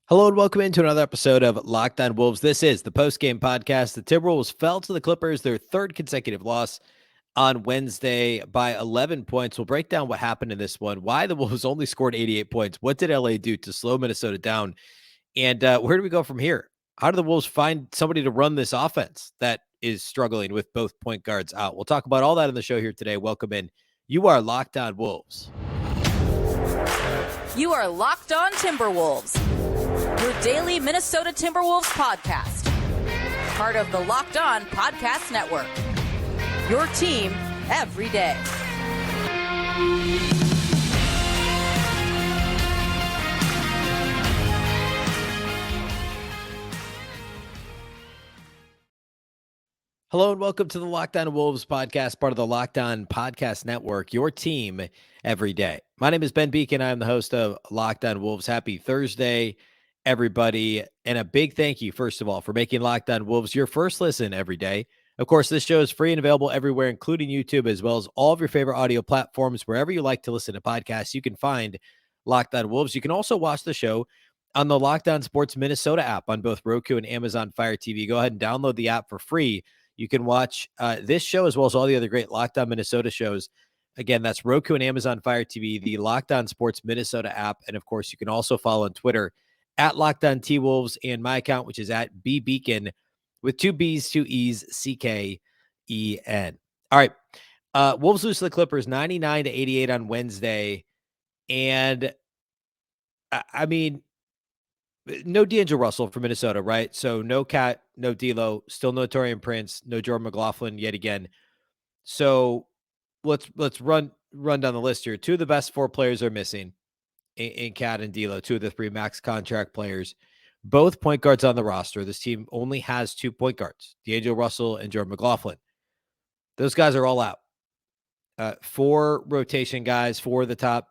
Hello and welcome into another episode of Locked On Wolves. This is the post-game podcast. The Timberwolves fell to the Clippers, their third consecutive loss on Wednesday by 11 points. We'll break down what happened in this one, why the Wolves only scored 88 points, what did LA do to slow Minnesota down, and where do we go from here? How do the Wolves find somebody to run this offense that is struggling with both point guards out? We'll talk about all that on the show here today. Welcome in. You are Locked On Wolves. You are Locked On Timberwolves, your daily Minnesota Timberwolves podcast. Part of the Locked On Podcast Network. Your team every day. Hello and welcome to the Locked On Wolves podcast, part of the Locked On Podcast Network, your team every day. My name is Ben Beecken. I am the host of Locked On Wolves. Happy Thursday, everybody. And a big thank you, first of all, for making Locked On Wolves your first listen every day. Of course, this show is free and available everywhere, including YouTube, as well as all of your favorite audio platforms. Wherever you like to listen to podcasts, you can find Locked On Wolves. You can also watch the show on the Locked On Sports Minnesota app on both Roku and Amazon Fire TV. Go ahead and download the app for free. You can watch this show as well as all the other great Locked On Minnesota shows. Again, that's Roku and Amazon Fire TV, the Locked On Sports Minnesota app. And of course, you can also follow on Twitter at Locked On T-Wolves and my account, which is at Beecken with two B's, two E's, C-K-E-N. All right. Wolves lose to the Clippers 99-88 on Wednesday. And I mean, no D'Angelo Russell for Minnesota, right? So no Cat, no D'Lo, still no Taurean Prince, no Jordan McLaughlin yet again. So let's run down the list here. Two of the best four players are missing in Cat and D'Lo, two of the three max contract players. Both point guards on the roster. This team only has 2 point guards, D'Angelo Russell and Jordan McLaughlin. Those guys are all out. 4 rotation guys, 4 of the top,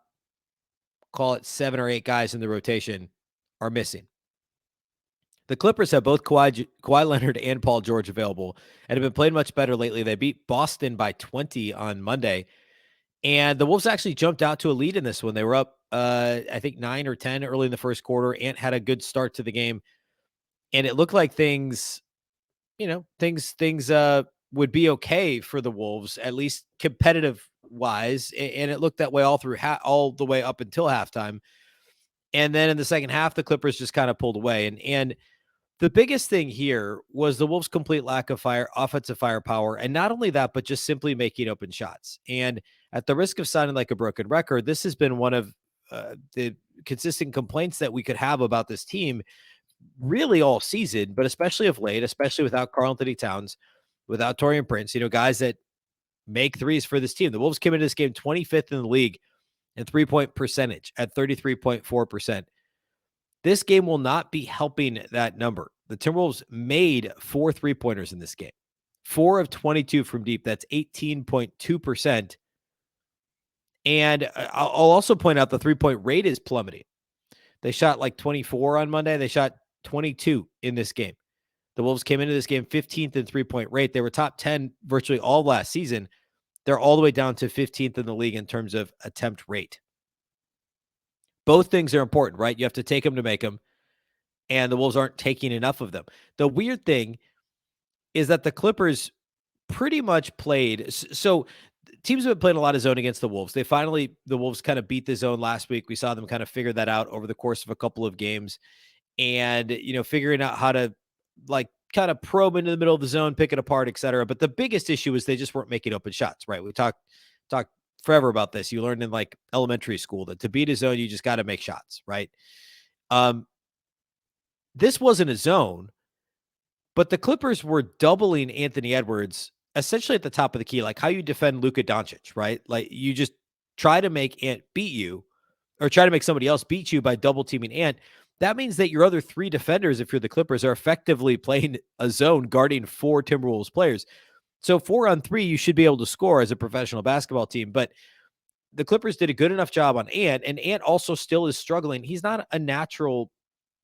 call it 7 or 8 guys in the rotation are missing. The Clippers have both Kawhi Leonard and Paul George available and have been playing much better lately. They beat Boston by 20 on Monday, and the Wolves actually jumped out to a lead in this one. They were up, I think 9 or 10 early in the first quarter. Ant had a good start to the game, and it looked like things would be okay for the Wolves, at least competitive wise, and it looked that way all the way up until halftime. And then in the second half, the Clippers just kind of pulled away. And the biggest thing here was the Wolves' complete lack of offensive firepower. And not only that, but just simply making open shots. And at the risk of sounding like a broken record, this has been one of the consistent complaints that we could have about this team really all season, but especially of late, especially without Karl-Anthony Towns, without Taurean Prince, guys that make threes for this team. The Wolves came into this game 25th in the league and 3-point percentage at 33.4%. This game will not be helping that number. The Timberwolves made 4 3-pointers in this game. 4 of 22 from deep. That's 18.2%. And I'll also point out the 3-point rate is plummeting. They shot like 24 on Monday. They shot 22 in this game. The Wolves came into this game 15th in 3-point rate. They were top 10 virtually all last season. They're all the way down to 15th in the league in terms of attempt rate. Both things are important, right? You have to take them to make them, and the Wolves aren't taking enough of them. The weird thing is that the Clippers pretty much played. So teams have been playing a lot of zone against the Wolves. The Wolves kind of beat the zone last week. We saw them kind of figure that out over the course of a couple of games, and, figuring out how to kind of probe into the middle of the zone, pick it apart, etc. But the biggest issue is they just weren't making open shots, right? We talked forever about this. You learned in elementary school that to beat a zone, you just got to make shots, right? This wasn't a zone, but the Clippers were doubling Anthony Edwards essentially at the top of the key, like how you defend Luka Doncic, right? Like you just try to make Ant beat you or try to make somebody else beat you by double teaming Ant. That means that your other 3 defenders, if you're the Clippers, are effectively playing a zone guarding 4 Timberwolves players. So 4 on 3, you should be able to score as a professional basketball team. But the Clippers did a good enough job on Ant, and Ant also still is struggling. He's not a natural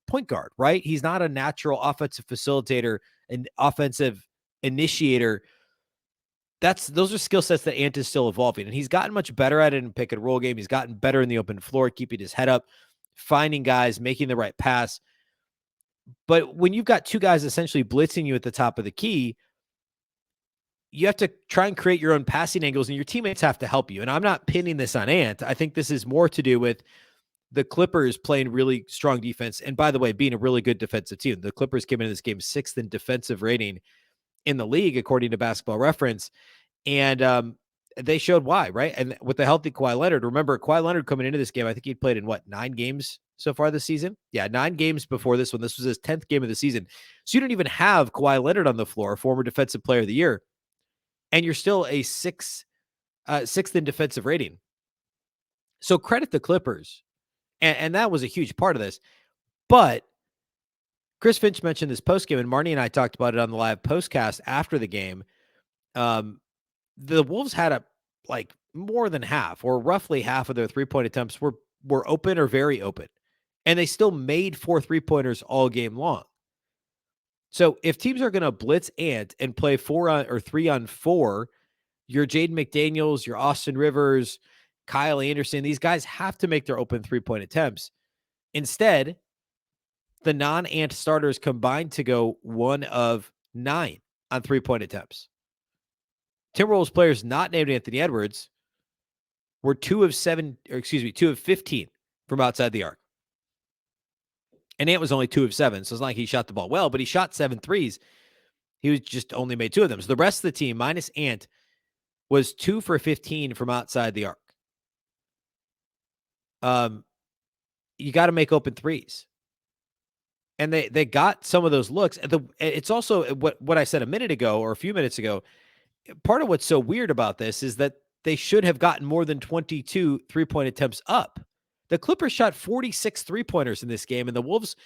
point guard, right? He's not a natural offensive facilitator and offensive initiator. Those are skill sets that Ant is still evolving, and he's gotten much better at it in pick and roll game. He's gotten better in the open floor, keeping his head up, finding guys, making the right pass. But when you've got two guys essentially blitzing you at the top of the key, you have to try and create your own passing angles, and your teammates have to help you. And I'm not pinning this on Ant. I think this is more to do with the Clippers playing really strong defense. And by the way, being a really good defensive team. The Clippers came into this game 6th in defensive rating in the league, according to Basketball Reference. And they showed why, right? And with the healthy Kawhi Leonard, remember Kawhi Leonard coming into this game, I think he'd played in 9 games so far this season? Yeah, 9 games before this one. This was his 10th game of the season. So you don't even have Kawhi Leonard on the floor, former defensive player of the year, and you're still a 6th in defensive rating. So credit the Clippers. And that was a huge part of this. But Chris Finch mentioned this postgame, and Marnie and I talked about it on the live postcast after the game. The Wolves had more than half, or roughly half of their 3-point attempts were open or very open. And they still made 4 3-pointers all game long. So if teams are going to blitz Ant and play 3-on-4, your Jaden McDaniels, your Austin Rivers, Kyle Anderson, these guys have to make their open 3-point attempts. Instead, the non-Ant starters combined to go 1 of 9 on 3-point attempts. Timberwolves players not named Anthony Edwards were 2 of 15 from outside the arc. And Ant was only 2 of 7, so it's not like he shot the ball well, but he shot 7 threes. He was just only made 2 of them. So the rest of the team, minus Ant, was 2 for 15 from outside the arc. You got to make open threes. And they got some of those looks. It's also what I said a minute ago or a few minutes ago. Part of what's so weird about this is that they should have gotten more than 22 3-point attempts up. The Clippers shot 46 3-pointers in this game, and the Wolves,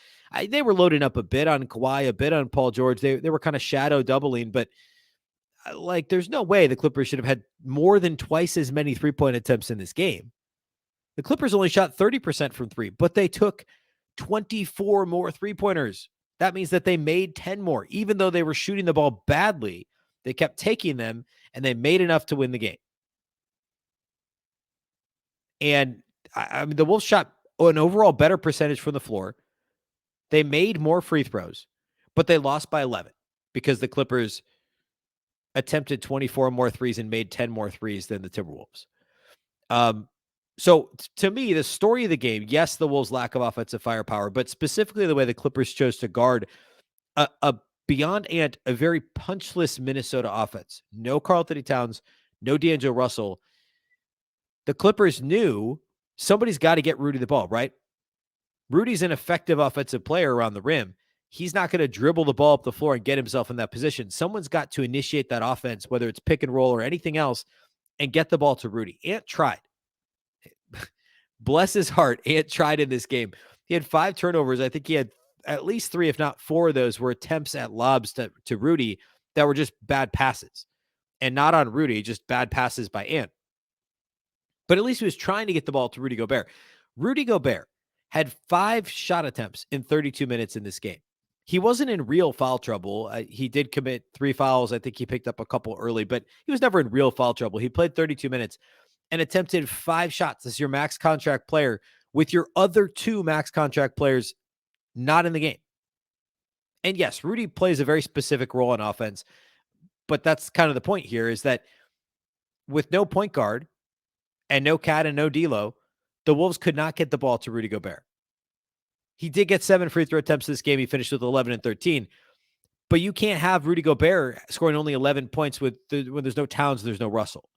they were loading up a bit on Kawhi, a bit on Paul George. They were kind of shadow doubling, but there's no way the Clippers should have had more than twice as many 3-point attempts in this game. The Clippers only shot 30% from 3, but they took 24 more 3-pointers. That means that they made 10 more. Even though they were shooting the ball badly, they kept taking them, and they made enough to win the game. And I mean, the Wolves shot an overall better percentage from the floor. They made more free throws, but they lost by 11 because the Clippers attempted 24 more threes and made 10 more threes than the Timberwolves. So to me, the story of the game, yes, the Wolves' lack of offensive firepower, but specifically the way the Clippers chose to guard a beyond Ant, a very punchless Minnesota offense. No Karl-Anthony Towns, no D'Angelo Russell. The Clippers knew somebody's got to get Rudy the ball, right? Rudy's an effective offensive player around the rim. He's not going to dribble the ball up the floor and get himself in that position. Someone's got to initiate that offense, whether it's pick and roll or anything else, and get the ball to Rudy. Ant tried. Bless his heart, Ant tried in this game. He had 5 turnovers. I think he had at least 3, if not 4 of those were attempts at lobs to Rudy that were just bad passes. And not on Rudy, just bad passes by Ant. But at least he was trying to get the ball to Rudy Gobert. Rudy Gobert had 5 shot attempts in 32 minutes in this game. He wasn't in real foul trouble. He did commit 3 fouls. I think he picked up a couple early, but he was never in real foul trouble. He played 32 minutes and attempted 5 shots as your max contract player with your other 2 max contract players not in the game. And yes, Rudy plays a very specific role on offense, but that's kind of the point here is that with no point guard and no Cat and no D'Lo, the Wolves could not get the ball to Rudy Gobert. He did get 7 free throw attempts this game. He finished with 11 and 13. But you can't have Rudy Gobert scoring only 11 points when there's no Towns, there's no Russell.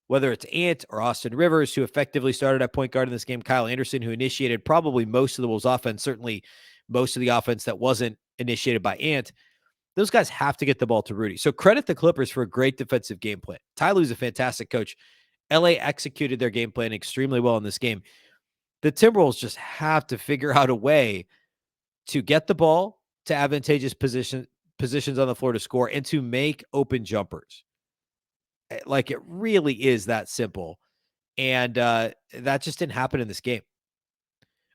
Whether it's Ant or Austin Rivers, who effectively started at point guard in this game, Kyle Anderson, who initiated probably most of the Wolves' offense, certainly most of the offense that wasn't initiated by Ant, those guys have to get the ball to Rudy. So credit the Clippers for a great defensive game plan. Ty Lue's a fantastic coach. LA executed their game plan extremely well in this game. The Timberwolves just have to figure out a way to get the ball to advantageous positions on the floor to score and to make open jumpers. Like, it really is that simple. And that just didn't happen in this game.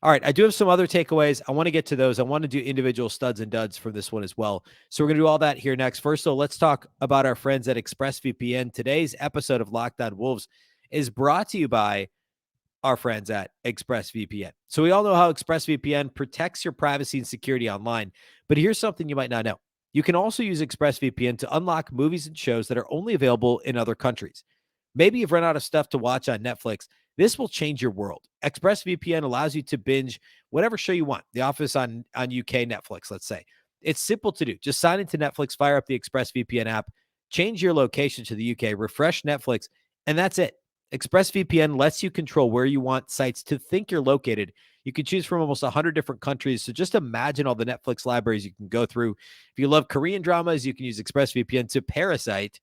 All right, I do have some other takeaways. I want to get to those. I want to do individual studs and duds for this one as well. So we're going to do all that here next. First, though, let's talk about our friends at ExpressVPN. Today's episode of Locked On Wolves is brought to you by our friends at ExpressVPN. So we all know how ExpressVPN protects your privacy and security online, but here's something you might not know. You can also use ExpressVPN to unlock movies and shows that are only available in other countries. Maybe you've run out of stuff to watch on Netflix. This will change your world. ExpressVPN allows you to binge whatever show you want. The Office on UK Netflix, let's say. It's simple to do. Just sign into Netflix, fire up the ExpressVPN app, change your location to the UK, refresh Netflix, and that's it. ExpressVPN lets you control where you want sites to think you're located. You can choose from almost 100 different countries. So just imagine all the Netflix libraries you can go through. If you love Korean dramas, you can use ExpressVPN to parasite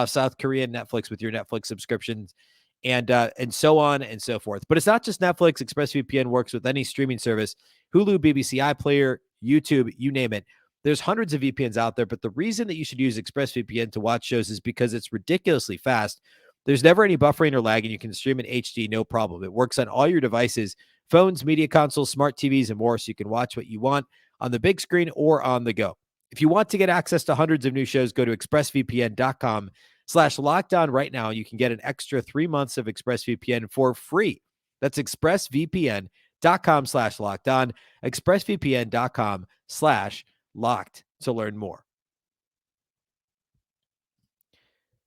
South Korean Netflix with your Netflix subscriptions, and so on and so forth. But it's not just Netflix. ExpressVPN works with any streaming service: Hulu, BBC iPlayer, YouTube, you name it. There's hundreds of VPNs out there, but the reason that you should use ExpressVPN to watch shows is because it's ridiculously fast. There's never any buffering or lag, and you can stream in HD, no problem. It works on all your devices, phones, media consoles, smart TVs, and more, so you can watch what you want on the big screen or on the go. If you want to get access to hundreds of new shows, go to expressvpn.com/lockdown right now. You can get an extra 3 months of ExpressVPN for free. That's expressvpn.com/lockdown, expressvpn.com/locked to learn more.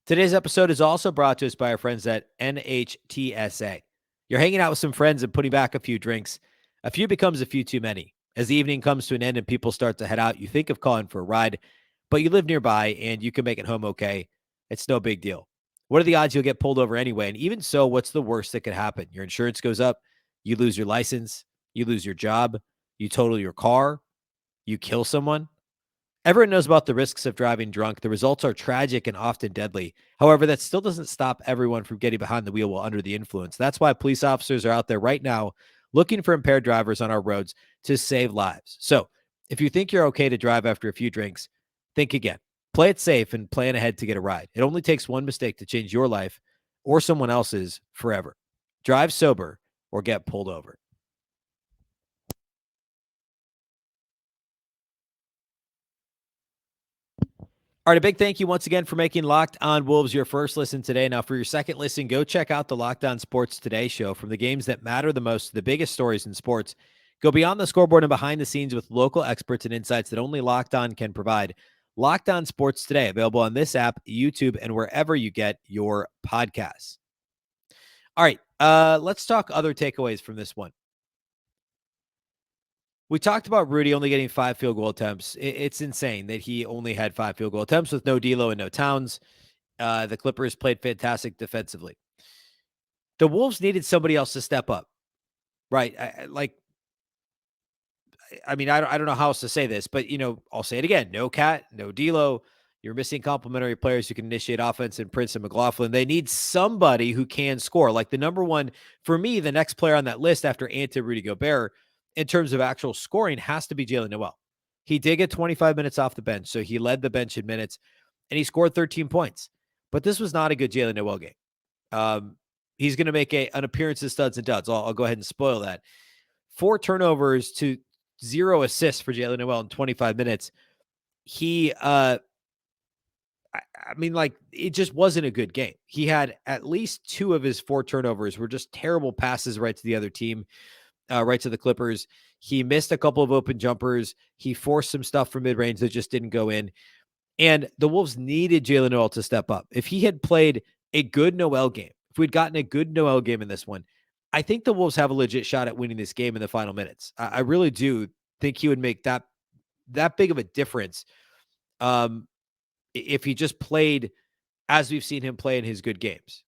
Today's episode is also brought to us by our friends at NHTSA. You're hanging out with some friends and putting back a few drinks. A few becomes a few too many. As the evening comes to an end and people start to head out, you think of calling for a ride, but you live nearby and you can make it home okay. It's no big deal. What are the odds you'll get pulled over anyway? And even so, what's the worst that could happen? Your insurance goes up, you lose your license, you lose your job, you total your car, you kill someone. Everyone knows about the risks of driving drunk. The results are tragic and often deadly. However, that still doesn't stop everyone from getting behind the wheel while under the influence. That's why police officers are out there right now looking for impaired drivers on our roads to save lives. So if you think you're okay to drive after a few drinks, think again. Play it safe and plan ahead to get a ride. It only takes one mistake to change your life or someone else's forever. Drive sober or get pulled over. All right, a big thank you once again for making Locked On Wolves your first listen today. Now, for your second listen, go check out the Locked On Sports Today show. From the games that matter the most to the biggest stories in sports, go beyond the scoreboard and behind the scenes with local experts and insights that only Locked On can provide. Locked On Sports Today, available on this app, YouTube, and wherever you get your podcasts. All right, let's talk other takeaways from this one. We talked about Rudy only getting 5 field goal attempts. It's insane that he only had 5 field goal attempts with no D'Lo and no Towns. The Clippers played fantastic defensively. The Wolves needed somebody else to step up, right? I don't know how else to say this, but I'll say it again: no Cat, no D'Lo. You're missing complementary players who can initiate offense in Prince and McLaughlin. They need somebody who can score. Like the number one for me, the next player on that list after Ant and Rudy Gobert, in terms of actual scoring, has to be Jaylen Noel. He did get 25 minutes off the bench, so he led the bench in minutes, and he scored 13 points. But this was not a good Jaylen Noel game. He's going to make an appearance as studs and duds. I'll go ahead and spoil that. 4 turnovers to 0 assists for Jaylen Noel in 25 minutes. He, it just wasn't a good game. He had at least 2 of his 4 turnovers were just terrible passes right to the other team. Right to the Clippers. He missed a couple of open jumpers. He forced some stuff from mid-range that just didn't go in. And the Wolves needed Jaylen Noel to step up. If he had played a good Noel game, if we'd gotten a good Noel game in this one, I think the Wolves have a legit shot at winning this game in the final minutes. I really do think he would make that big of a difference if he just played as we've seen him play in his good games.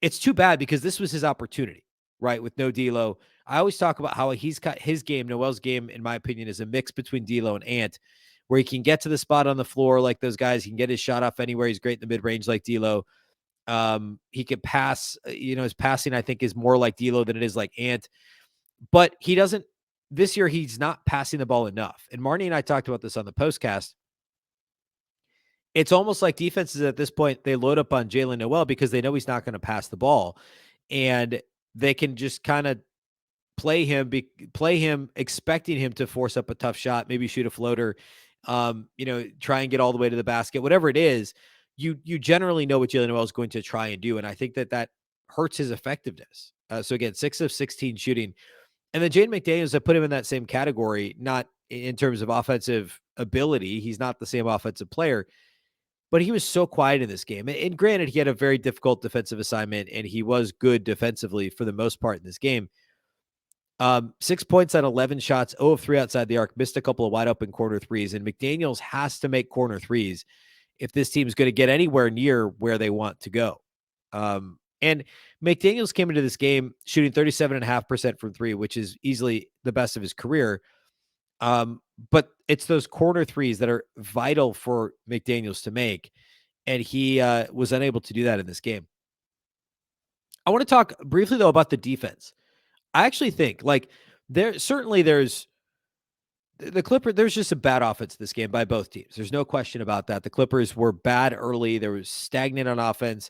It's too bad because this was his opportunity. Right, with no D'Lo. I always talk about how he's got his game, Noel's game, in my opinion, is a mix between D'Lo and Ant, where he can get to the spot on the floor like those guys. He can get his shot off anywhere. He's great in the mid-range like D'Lo. He can pass. His passing, I think, is more like D'Lo than it is like Ant. But he doesn't – this year, he's not passing the ball enough. And Marnie and I talked about this on the postcast. It's almost like defenses at this point, they load up on Jaylen Noel because they know he's not going to pass the ball. And – they can just kind of play him expecting him to force up a tough shot, maybe shoot a floater, try and get all the way to the basket, whatever it is. You generally know what Jaylen Noel is going to try and do. And I think that hurts his effectiveness. So again, 6 of 16 shooting. And then Jaden McDaniels, I put him in that same category, not in terms of offensive ability. He's not the same offensive player, but he was so quiet in this game. And granted, he had a very difficult defensive assignment, and he was good defensively for the most part in this game. 6 points on 11 shots, 0 of 3 outside the arc, missed a couple of wide open corner threes. And McDaniels has to make corner threes if this team is going to get anywhere near where they want to go. And McDaniels came into this game shooting 37.5% from three, which is easily the best of his career. But it's those corner threes that are vital for McDaniels to make. And he was unable to do that in this game. I want to talk briefly, though, about the defense. I actually think there's the Clippers, there's just a bad offense this game by both teams. There's no question about that. The Clippers were bad early. There was stagnant on offense.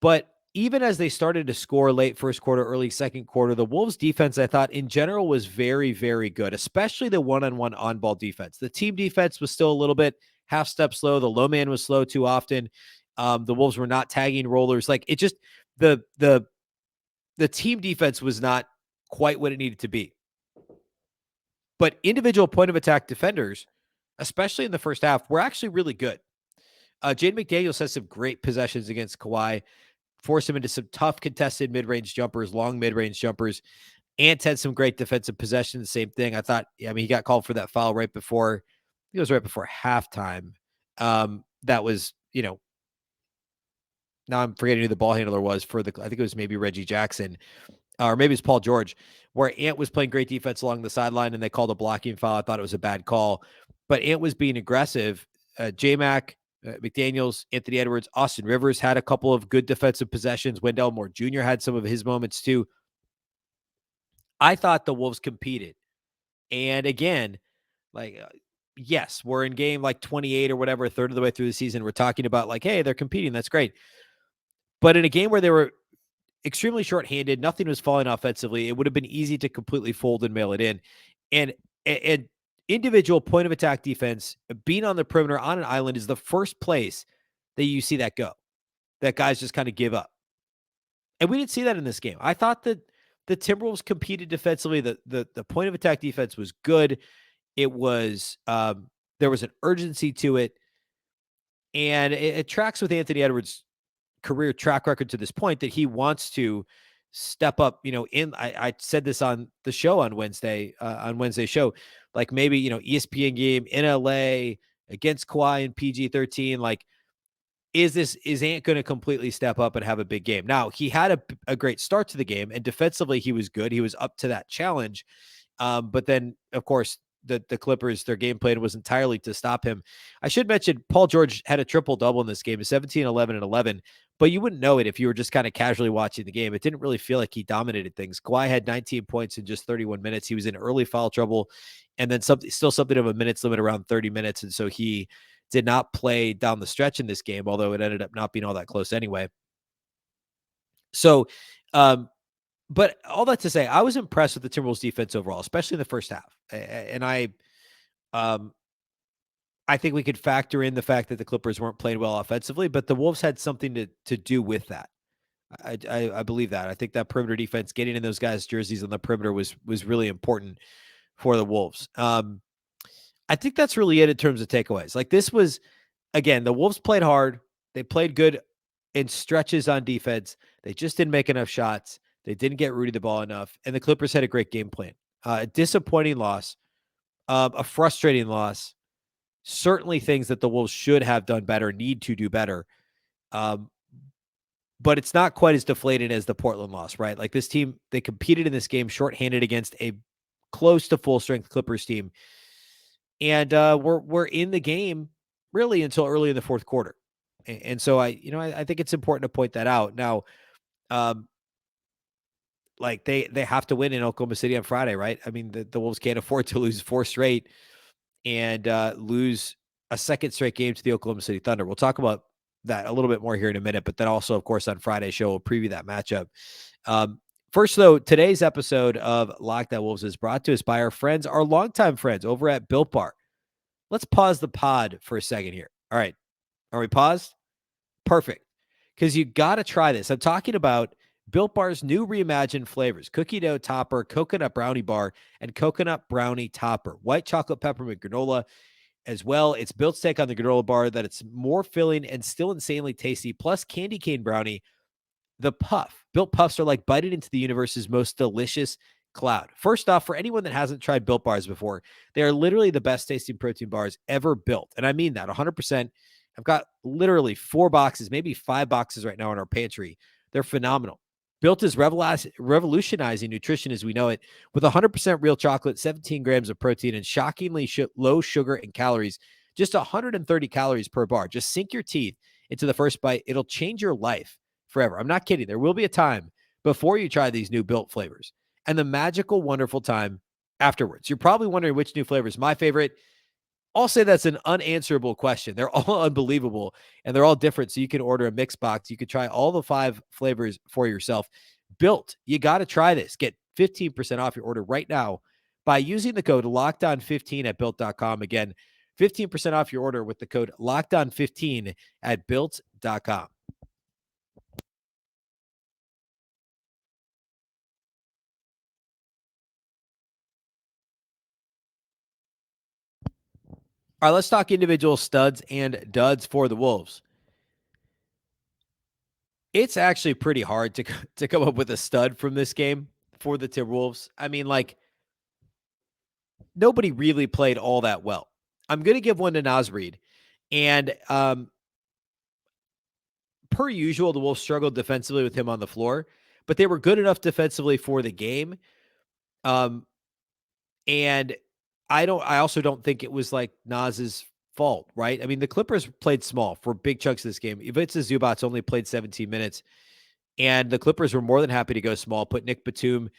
But even as they started to score late first quarter, early second quarter, the Wolves defense, I thought in general was very, very good, especially the one-on-one on-ball defense. The team defense was still a little bit half step slow. The low man was slow too often. The Wolves were not tagging rollers. The team defense was not quite what it needed to be. But individual point of attack defenders, especially in the first half, were actually really good. Jaden McDaniels has some great possessions against Kawhi, forced him into some tough contested mid-range jumpers, long mid-range jumpers. Ant had some great defensive possessions. Same thing. I thought, he got called for that foul right before halftime. That was, now I'm forgetting who the ball handler was I think it was maybe Reggie Jackson, or maybe it's Paul George, where Ant was playing great defense along the sideline and they called a blocking foul. I thought it was a bad call, but Ant was being aggressive. J-Mac, McDaniels, Anthony Edwards, Austin Rivers had a couple of good defensive possessions. Wendell Moore Jr. had some of his moments too. I thought the Wolves competed. And again, yes, we're in game 28 or whatever, a third of the way through the season. We're talking about hey, they're competing. That's great. But in a game where they were extremely shorthanded, nothing was falling offensively, it would have been easy to completely fold and mail it in. And individual point of attack defense, being on the perimeter on an island is the first place that you see that go. That guys just kind of give up. And we didn't see that in this game. I thought that the Timberwolves competed defensively. The point of attack defense was good. It was there was an urgency to it. And it tracks with Anthony Edwards' career track record to this point that he wants to step up, I said this on the show on Wednesday show, maybe, ESPN game in LA against Kawhi and PG-13, is Ant going to completely step up and have a big game? Now, he had a great start to the game, and defensively he was good. He was up to that challenge. But then, of course, the Clippers, their game plan was entirely to stop him. I should mention Paul George had a triple-double in this game, 17, 11, and 11. But you wouldn't know it if you were just kind of casually watching the game. It didn't really feel like he dominated things. Kawhi had 19 points in just 31 minutes. He was in early foul trouble, and then something of a minutes limit around 30 minutes. And so he did not play down the stretch in this game, although it ended up not being all that close anyway. So, but all that to say, I was impressed with the Timberwolves defense overall, especially in the first half. And I think we could factor in the fact that the Clippers weren't playing well offensively, but the Wolves had something to do with that. I believe that. I think that perimeter defense, getting in those guys' jerseys on the perimeter was really important for the Wolves. I think that's really it in terms of takeaways. This was, again, the Wolves played hard. They played good in stretches on defense. They just didn't make enough shots. They didn't get Rudy the ball enough. And the Clippers had a great game plan. A disappointing loss, a frustrating loss. Certainly things that the Wolves should have done better, need to do better. But it's not quite as deflated as the Portland loss, right? This team, they competed in this game shorthanded against a close to full strength Clippers team. And we're in the game really until early in the fourth quarter. And so I think it's important to point that out. Now, they have to win in Oklahoma City on Friday, right? I mean, the Wolves can't afford to lose 4 straight and lose a second straight game to the Oklahoma City Thunder. We'll talk about that a little bit more here in a minute, but then also, of course, on Friday's show, we'll preview that matchup. First, though, today's episode of Locked On Wolves is brought to us by our longtime friends over at Built Bar. Let's pause the pod for a second here. All right. Are we paused? Perfect. because you got to try this. I'm talking about Built Bar's new reimagined flavors: cookie dough topper, coconut brownie bar, and coconut brownie topper. White chocolate peppermint granola as well. It's built steak on the granola bar that it's more filling and still insanely tasty. Plus candy cane brownie. The puff. Built Puffs are like biting into the universe's most delicious cloud. First off, for anyone that hasn't tried Built Bars before, they are literally the best tasting protein bars ever built. And I mean that 100%. I've got literally 4 boxes, maybe 5 boxes right now in our pantry. They're phenomenal. Built is revolutionizing nutrition as we know it with 100% real chocolate, 17 grams of protein, and shockingly low sugar and calories, just 130 calories per bar. Just sink your teeth into the first bite. It'll change your life forever. I'm not kidding. There will be a time before you try these new Built flavors and the magical, wonderful time afterwards. You're probably wondering which new flavor is my favorite. I'll say that's an unanswerable question. They're all unbelievable and they're all different. So you can order a mix box. You could try all the 5 flavors for yourself. Built, you got to try this. Get 15% off your order right now by using the code LOCKEDON15 at built.com. Again, 15% off your order with the code LOCKEDON15 at built.com. All right, let's talk individual studs and duds for the Wolves. It's actually pretty hard to come up with a stud from this game for the Timberwolves. I mean, like, nobody really played all that well. I'm going to give one to Naz Reid. And per usual, the Wolves struggled defensively with him on the floor, but they were good enough defensively for the game. And I also don't think it was like Naz's fault, right? I mean, the Clippers played small for big chunks of this game. Ivica Zubac's only played 17 minutes, and the Clippers were more than happy to go small, put Nick Batum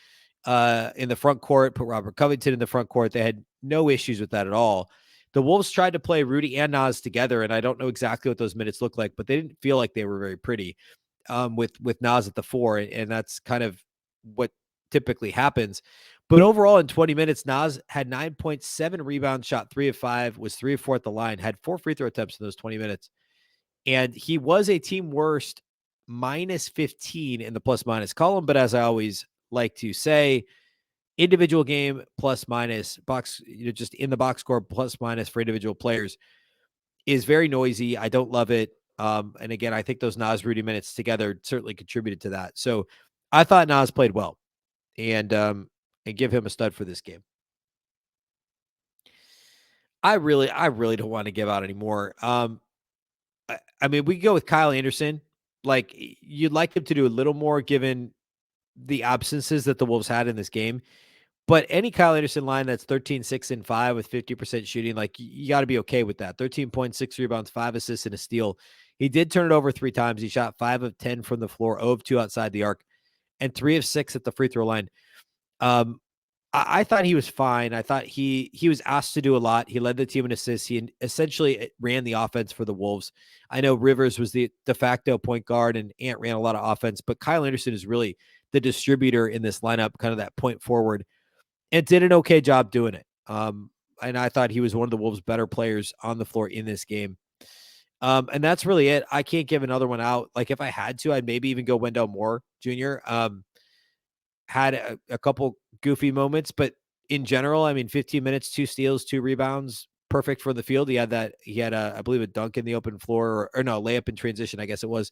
in the front court, put Robert Covington in the front court. They had no issues with that at all. The Wolves tried to play Rudy and Naz together, and I don't know exactly what those minutes look like, but they didn't feel like they were very pretty with Naz at the 4, and that's kind of what typically happens. But overall, in 20 minutes, Naz had 9.7 rebounds, shot 3 of 5, was 3 of 4 at the line, had 4 free throw attempts in those 20 minutes. And he was a team worst minus 15 in the plus minus column. But as I always like to say, individual game plus minus box, just in the box score plus minus for individual players is very noisy. I don't love it. And again, I think those Naz Rudy minutes together certainly contributed to that. So I thought Naz played well and give him a stud for this game. I really don't want to give out anymore. I mean, we can go with Kyle Anderson. Like, you'd like him to do a little more given the absences that the Wolves had in this game. But any Kyle Anderson line that's 13, 6, and 5 with 50% shooting, like, you got to be okay with that. 13.6 rebounds, 5 assists, and a steal. He did turn it over 3 times. He shot 5 of 10 from the floor, 0 of 2 outside the arc, and 3 of 6 at the free throw line. I thought he was fine. I thought he was asked to do a lot. He led the team in assists. He essentially ran the offense for the Wolves. I know Rivers was the de facto point guard and Ant ran a lot of offense, but Kyle Anderson is really the distributor in this lineup, kind of that point forward, and did an okay job doing it. And I thought he was one of the Wolves' better players on the floor in this game. And that's really it. I can't give another one out. Like, if I had to, I'd maybe even go Wendell Moore Jr. Had a couple goofy moments, but in general, I mean, 15 minutes, 2 steals, 2 rebounds, perfect for the field. He had I believe a dunk in the open floor or no, layup in transition. I guess it was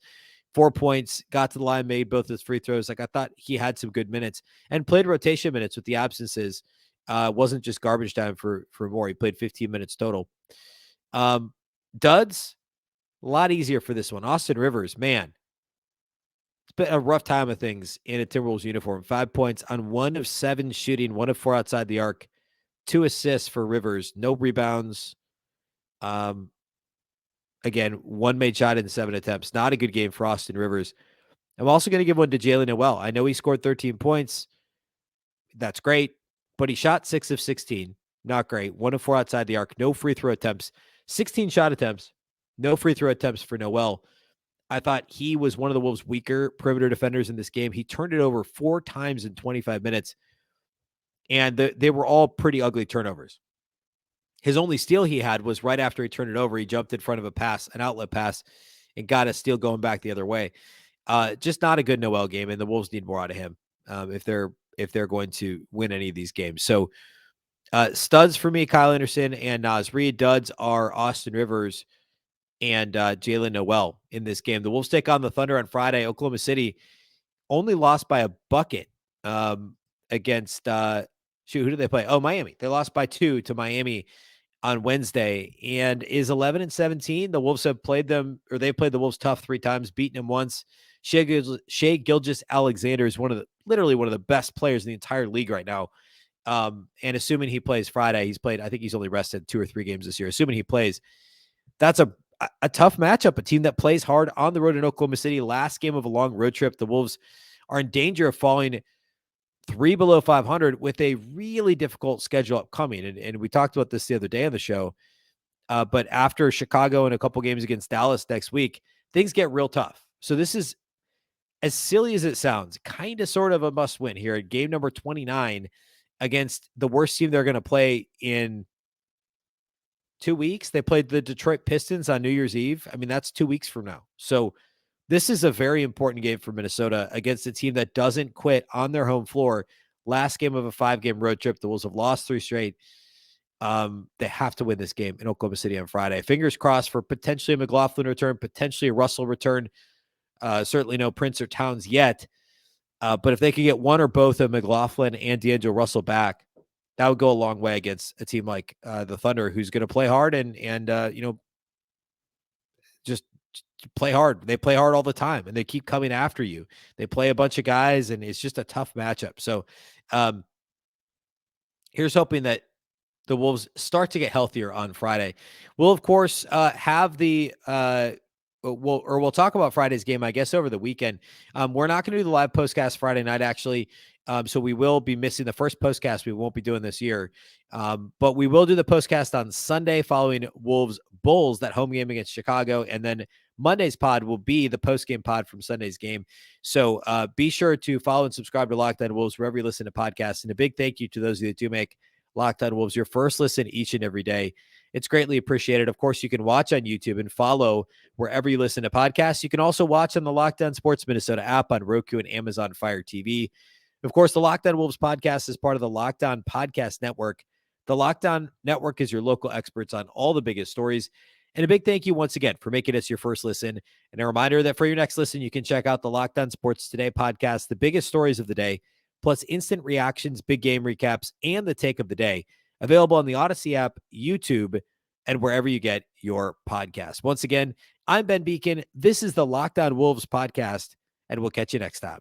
4 points, got to the line, made both his free throws. Like, I thought he had some good minutes and played rotation minutes with the absences. Wasn't just garbage time for Moore. He played 15 minutes total. Duds, a lot easier for this one. Austin Rivers, man, it's been a rough time of things in a Timberwolves uniform. 5 points on 1 of 7 shooting, 1 of 4 outside the arc, 2 assists for Rivers, no rebounds. Again, 1 made shot in 7 attempts. Not a good game for Austin Rivers. I'm also going to give one to Jalen Noel. I know he scored 13 points. That's great, but he shot 6 of 16. Not great. 1 of 4 outside the arc, no free throw attempts, 16 shot attempts, no free throw attempts for Noel. I thought he was one of the Wolves' weaker perimeter defenders in this game. He turned it over 4 times in 25 minutes, and they were all pretty ugly turnovers. His only steal he had was right after he turned it over. He jumped in front of a pass, an outlet pass, and got a steal going back the other way. Just not a good Noel game, and the Wolves need more out of him if they're going to win any of these games. So studs for me, Kyle Anderson and Naz Reid. Duds are Austin Rivers and Jalen Noel in this game. The Wolves take on the Thunder on Friday. Oklahoma City only lost by a bucket against who did they play? Oh, Miami. They lost by 2 to Miami on Wednesday, and is 11-17. The Wolves have played them, or they played the Wolves tough 3 times, beaten them once. Shai Gilgeous-Alexander is literally one of the best players in the entire league right now. And assuming he plays Friday, I think he's only rested 2 or 3 games this year. Assuming he plays, that's a tough matchup, a team that plays hard on the road in Oklahoma City. Last game of a long road trip. The Wolves are in danger of falling 3 below 500 with a really difficult schedule upcoming. And we talked about this the other day on the show. But after Chicago and a couple games against Dallas next week, things get real tough. So this is, as silly as it sounds, kind of sort of a must win here at game number 29 against the worst team they're going to play in 2 weeks. They played the Detroit Pistons on New Year's Eve. I mean, that's 2 weeks from now. So this is a very important game for Minnesota against a team that doesn't quit on their home floor. Last game of a 5-game road trip. The Wolves have lost 3 straight. They have to win this game in Oklahoma City on Friday. Fingers crossed for potentially a McLaughlin return, potentially a Russell return. Certainly no Prince or Towns yet. But if they could get one or both of McLaughlin and D'Angelo Russell back, that would go a long way against a team like the Thunder, who's going to play hard and just play hard. They play hard all the time, and they keep coming after you. They play a bunch of guys, and it's just a tough matchup. So here's hoping that the Wolves start to get healthier on Friday. We'll, of course, have the we'll talk about Friday's game, I guess, over the weekend. We're not going to do the live postcast Friday night, actually. So we will be missing the first postcast we won't be doing this year. But we will do the postcast on Sunday following Wolves Bulls, that home game against Chicago. And then Monday's pod will be the post-game pod from Sunday's game. So be sure to follow and subscribe to Locked On Wolves wherever you listen to podcasts. And a big thank you to those of you that do make Locked On Wolves your first listen each and every day. It's greatly appreciated. Of course, you can watch on YouTube and follow wherever you listen to podcasts. You can also watch on the Locked On Sports Minnesota app on Roku and Amazon Fire TV. Of course, the Locked On Wolves podcast is part of the Locked On Podcast Network. The Locked On Network is your local experts on all the biggest stories. And a big thank you once again for making us your first listen. And a reminder that for your next listen, you can check out the Locked On Sports Today podcast, the biggest stories of the day, plus instant reactions, big game recaps, and the take of the day. Available on the Odyssey app, YouTube, and wherever you get your podcasts. Once again, I'm Ben Beecken. This is the Locked On Wolves podcast, and we'll catch you next time.